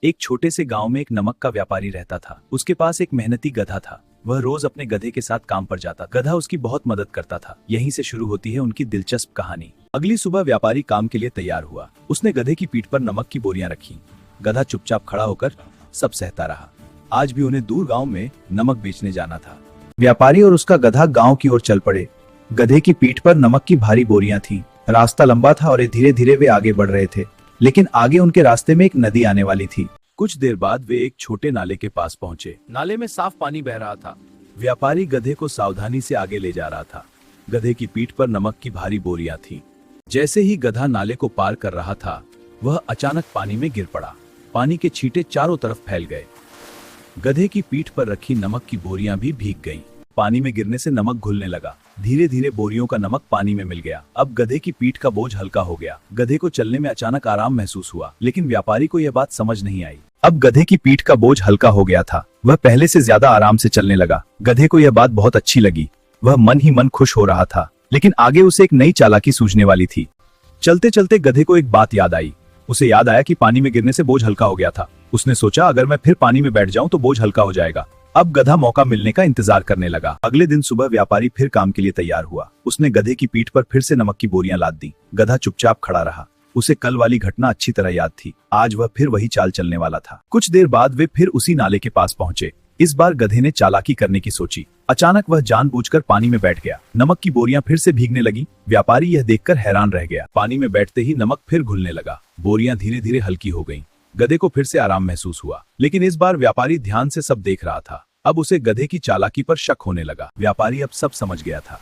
एक छोटे से गांव में एक नमक का व्यापारी रहता था। उसके पास एक मेहनती गधा था। वह रोज अपने गधे के साथ काम पर जाता। गधा उसकी बहुत मदद करता था। यहीं से शुरू होती है उनकी दिलचस्प कहानी। अगली सुबह व्यापारी काम के लिए तैयार हुआ। उसने गधे की पीठ पर नमक की बोरियां रखी। गधा चुपचाप खड़ा होकर सब सहता रहा। आज भी उन्हें दूर गाँव में नमक बेचने जाना था। व्यापारी और उसका गधा गाँव की ओर चल पड़े। गधे की पीठ पर नमक की भारी बोरियां थीं। रास्ता लंबा था और धीरे धीरे वे आगे बढ़ रहे थे, लेकिन आगे उनके रास्ते में एक नदी आने वाली थी। कुछ देर बाद वे एक छोटे नाले के पास पहुंचे। नाले में साफ पानी बह रहा था। व्यापारी गधे को सावधानी से आगे ले जा रहा था। गधे की पीठ पर नमक की भारी बोरियां थीं। जैसे ही गधा नाले को पार कर रहा था, वह अचानक पानी में गिर पड़ा। पानी के छींटे चारों तरफ फैल गए। गधे की पीठ पर रखी नमक की बोरियां भी भीग गईं। पानी में गिरने से नमक घुलने लगा। धीरे धीरे बोरियों का नमक पानी में मिल गया। अब गधे की पीठ का बोझ हल्का हो गया। गधे को चलने में अचानक आराम महसूस हुआ, लेकिन व्यापारी को यह बात समझ नहीं आई। अब गधे की पीठ का बोझ हल्का हो गया था। वह पहले से ज्यादा आराम से चलने लगा। गधे को यह बात बहुत अच्छी लगी। वह मन ही मन खुश हो रहा था, लेकिन आगे उसे एक नई चालाकी सूझने वाली थी। चलते चलते गधे को एक बात याद आई। उसे याद आया कि पानी में गिरने से बोझ हल्का हो गया था। उसने सोचा, अगर मैं फिर पानी में बैठ जाऊं तो बोझ हल्का हो जाएगा। अब गधा मौका मिलने का इंतजार करने लगा। अगले दिन सुबह व्यापारी फिर काम के लिए तैयार हुआ। उसने गधे की पीठ पर फिर से नमक की बोरियां लाद दी। गधा चुपचाप खड़ा रहा। उसे कल वाली घटना अच्छी तरह याद थी। आज वह फिर वही चाल चलने वाला था। कुछ देर बाद वे फिर उसी नाले के पास पहुंचे। इस बार गधे ने चालाकी करने की सोची। अचानक वह जानबूझकर पानी में बैठ गया। नमक की बोरियां फिर से भीगने लगी। व्यापारी यह देखकर हैरान रह गया। पानी में बैठते ही नमक फिर घुलने लगा। बोरियां धीरे धीरे हल्की हो गईं। गधे को फिर से आराम महसूस हुआ, लेकिन इस बार व्यापारी ध्यान से सब देख रहा था। अब उसे गधे की चालाकी पर शक होने लगा। व्यापारी अब सब समझ गया था।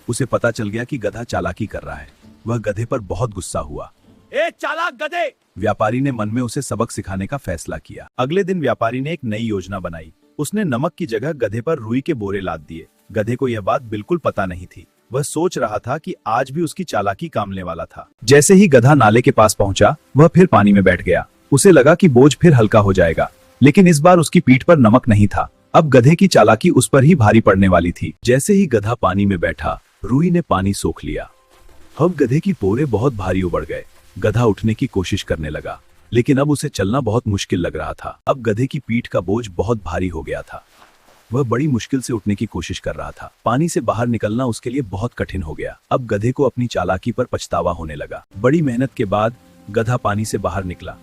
उसे पता चल गया कि गधा चालाकी कर रहा है। वह गधे पर बहुत गुस्सा हुआ। ए चालाक गधे! व्यापारी ने मन में उसे सबक सिखाने का फैसला किया। अगले दिन व्यापारी ने एक नई योजना बनाई। उसने नमक की जगह गधे पर रुई के बोरे लाद दिए। गधे को यह बात बिल्कुल पता नहीं थी। वह सोच रहा था कि आज भी उसकी चालाकी कामने वाला था। जैसे ही गधा नाले के पास पहुंचा, वह फिर पानी में बैठ गया। उसे लगा कि बोझ फिर हल्का हो जाएगा, लेकिन इस बार उसकी पीठ पर नमक नहीं था। अब गधे की चालाकी उस पर ही भारी पड़ने वाली थी। जैसे ही गधा पानी में बैठा, रुई ने पानी सोख लिया। अब गधे की पोरे बहुत भारी उबड़ गए। गधा उठने की कोशिश करने लगा, लेकिन अब उसे चलना बहुत मुश्किल लग रहा था। अब गधे की पीठ का बोझ बहुत भारी हो गया था। वह बड़ी मुश्किल से उठने की कोशिश कर रहा था। पानी से बाहर निकलना उसके लिए बहुत कठिन हो गया। अब गधे को अपनी चालाकी पर पछतावा होने लगा। बड़ी मेहनत के बाद गधा पानी से बाहर निकला।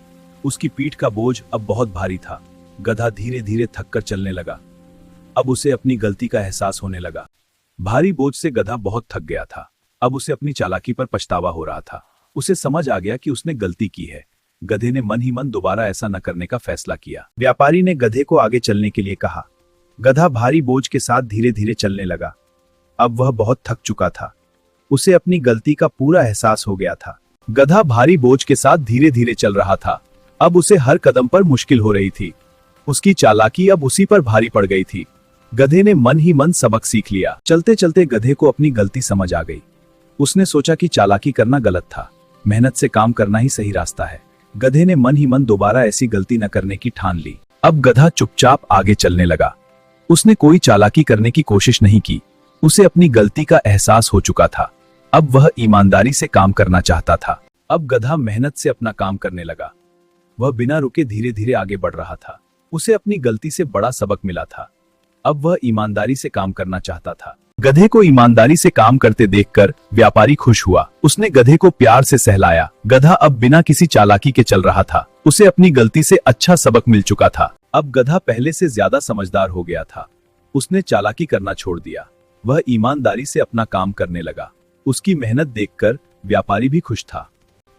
उसकी पीठ का बोझ अब बहुत भारी था। गधा धीरे धीरे थककर चलने लगा। अब उसे अपनी गलती का एहसास होने लगा। भारी बोझ से गधा बहुत थक गया था। अब उसे अपनी चालाकी पर पछतावा हो रहा था। उसे समझ आ गया कि उसने गलती की है। गधे ने मन ही मन दोबारा ऐसा न करने का फैसला किया। व्यापारी ने गधे को आगे चलने के लिए कहा। गधा भारी बोझ के साथ धीरे धीरे चलने लगा। अब वह बहुत थक चुका था। उसे अपनी गलती का पूरा एहसास हो गया था। गधा भारी बोझ के साथ धीरे धीरे चल रहा था। अब उसे हर कदम पर मुश्किल हो रही थी। उसकी चालाकी अब उसी पर भारी पड़ गई थी। गधे ने मन ही मन सबक सीख लिया। चलते चलते गधे को अपनी गलती समझ आ गई। उसने सोचा कि चालाकी करना गलत था। मेहनत से काम करना ही सही रास्ता है। गधे ने मन ही मन दोबारा ऐसी गलती न करने की ठान ली। अब गधा चुपचाप आगे चलने लगा। उसने कोई चालाकी करने की कोशिश नहीं की। उसे अपनी गलती का एहसास हो चुका था। अब वह ईमानदारी से काम करना चाहता था। अब गधा मेहनत से अपना काम करने लगा। वह बिना रुके धीरे धीरे आगे बढ़ रहा था। उसे अपनी गलती से बड़ा सबक मिला था। अब वह ईमानदारी से काम करना चाहता था। गधे को ईमानदारी से काम करते देखकर व्यापारी खुश हुआ। उसने गधे को प्यार से सहलाया। गधा अब बिना किसी चालाकी के चल रहा था। उसे अपनी गलती से अच्छा सबक मिल चुका था। अब गधा पहले से ज्यादा समझदार हो गया था। उसने चालाकी करना छोड़ दिया। वह ईमानदारी से अपना काम करने लगा। उसकी मेहनत देखकर व्यापारी भी खुश था।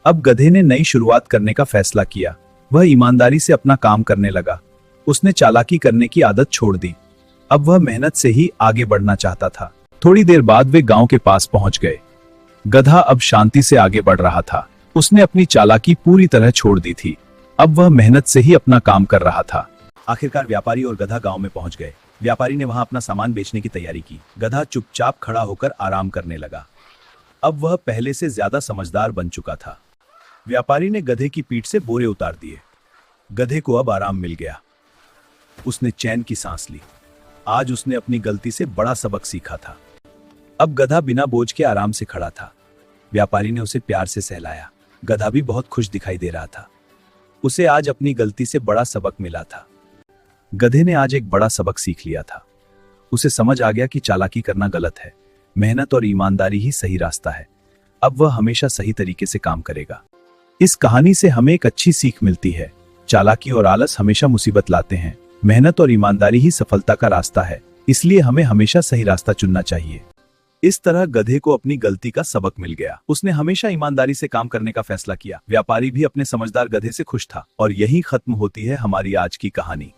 अब गधे ने नई शुरुआत करने का फैसला किया। वह ईमानदारी से अपना काम करने लगा। उसने चालाकी करने की आदत छोड़ दी। अब वह मेहनत से ही आगे बढ़ना चाहता था। थोड़ी देर बाद वे गांव के पास पहुंच गए। गधा अब शांति से आगे बढ़ रहा था। उसने अपनी चालाकी पूरी तरह छोड़ दी थी। अब वह मेहनत से ही अपना काम कर रहा था। आखिरकार व्यापारी और गधा गांव में पहुंच गए। व्यापारी ने वहां अपना सामान बेचने की तैयारी की। गधा चुपचाप खड़ा होकर आराम करने लगा। अब वह पहले से ज्यादा समझदार बन चुका था। व्यापारी ने गधे की पीठ से बोरे उतार दिए। गधे को अब आराम मिल गया। उसने चैन की सांस ली। आज उसने अपनी गलती से बड़ा सबक सीखा था। अब गधा बिना बोझ के आराम से खड़ा था। व्यापारी ने उसे प्यार से सहलाया। गधा भी बहुत खुश दिखाई दे रहा था। उसे आज अपनी गलती से बड़ा सबक मिला था। गधे ने आज एक बड़ा सबक सीख लिया था। उसे समझ आ गया कि चालाकी करना गलत है, मेहनत और ईमानदारी ही सही रास्ता है। अब वह हमेशा सही तरीके से काम करेगा। इस कहानी से हमें एक अच्छी सीख मिलती है। चालाकी और आलस हमेशा मुसीबत लाते हैं। मेहनत और ईमानदारी ही सफलता का रास्ता है। इसलिए हमें हमेशा सही रास्ता चुनना चाहिए। इस तरह गधे को अपनी गलती का सबक मिल गया। उसने हमेशा ईमानदारी से काम करने का फैसला किया। व्यापारी भी अपने समझदार गधे से खुश था। और यही खत्म होती है हमारी आज की कहानी।